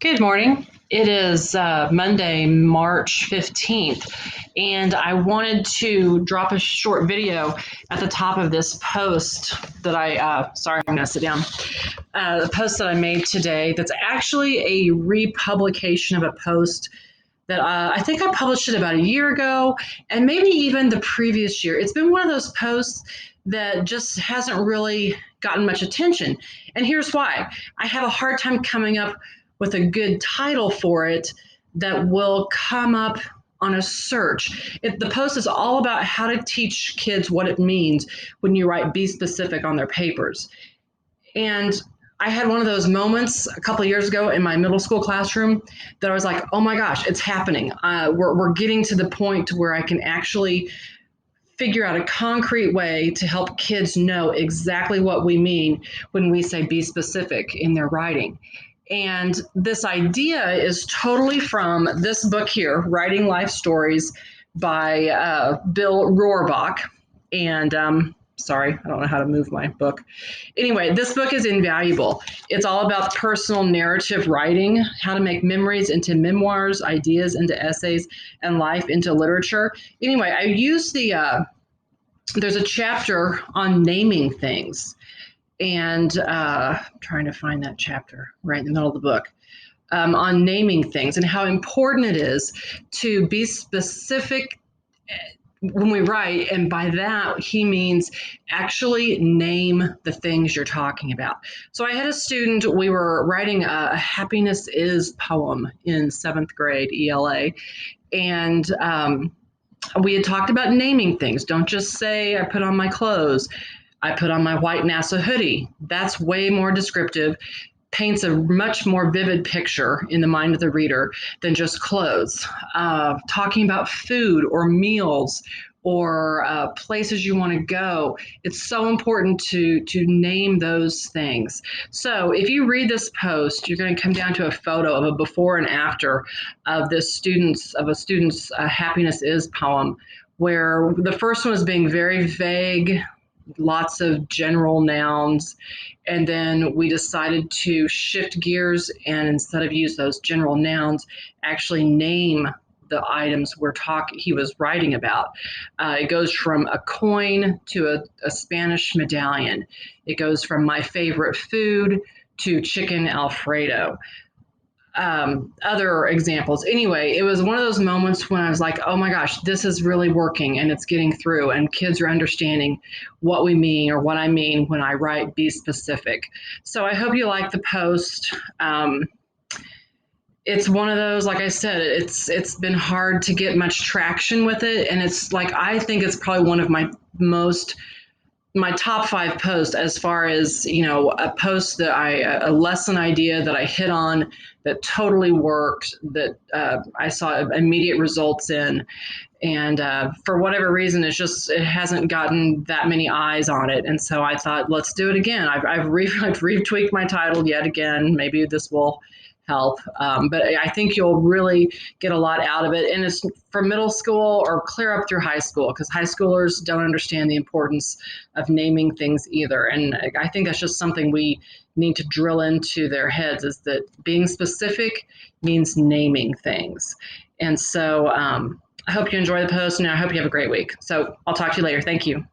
Good morning. It is Monday, March 15th, and I wanted to drop a short video at the top of this post that sorry, I'm going to sit down. The post that I made today that's actually a republication of a post that I think I published it about a year ago, and maybe even the previous year. It's been one of those posts that just hasn't really gotten much attention. And here's why. I have a hard time coming up with a good title for it that will come up on a search. The post is all about how to teach kids what it means when you write be specific on their papers. And I had one of those moments a couple of years ago in my middle school classroom that I was like, oh my gosh, it's happening. We're getting to the point where I can actually figure out a concrete way to help kids know exactly what we mean when we say be specific in their writing. And this idea is totally from this book here, Writing Life Stories by Bill Rohrbach. And sorry, I don't know how to move my book. Anyway, this book is invaluable. It's all about personal narrative writing, how to make memories into memoirs, ideas into essays, and life into literature. Anyway, I use there's a chapter on naming things, and I'm trying to find that chapter right in the middle of the book. On naming things and how important it is to be specific when we write, and by that he means actually name the things you're talking about. So I had a student, we were writing a happiness is poem in 7th grade ELA, and we had talked about naming things. Don't just say I put on my clothes, I put on my white NASA hoodie. That's way more descriptive, paints a much more vivid picture in the mind of the reader than just clothes. Talking about food or meals or places you want to go. It's so important to name those things. So if you read this post, you're going to come down to a photo of a before and after of a student's happiness is poem, where the first one was being very vague, lots of general nouns. And then we decided to shift gears and instead of use those general nouns, actually name the items he was writing about. It goes from a coin to a Spanish medallion. It goes from my favorite food to chicken Alfredo. Other examples. Anyway, it was one of those moments when I was like, oh my gosh, this is really working and it's getting through, and kids are understanding what we mean or what I mean when I write be specific. So I hope you like the post. It's one of those, like I said, it's been hard to get much traction with it. And it's like, I think it's probably one of my top 5 posts as far as, a post that a lesson idea that I hit on that totally worked, that I saw immediate results in. And for whatever reason, it hasn't gotten that many eyes on it. And so I thought, let's do it again. I've retweaked my title yet again. Maybe this will help. But I think you'll really get a lot out of it. And it's for middle school or clear up through high school, because high schoolers don't understand the importance of naming things either. And I think that's just something we need to drill into their heads, is that being specific means naming things. And so I hope you enjoy the post, and I hope you have a great week. So I'll talk to you later. Thank you.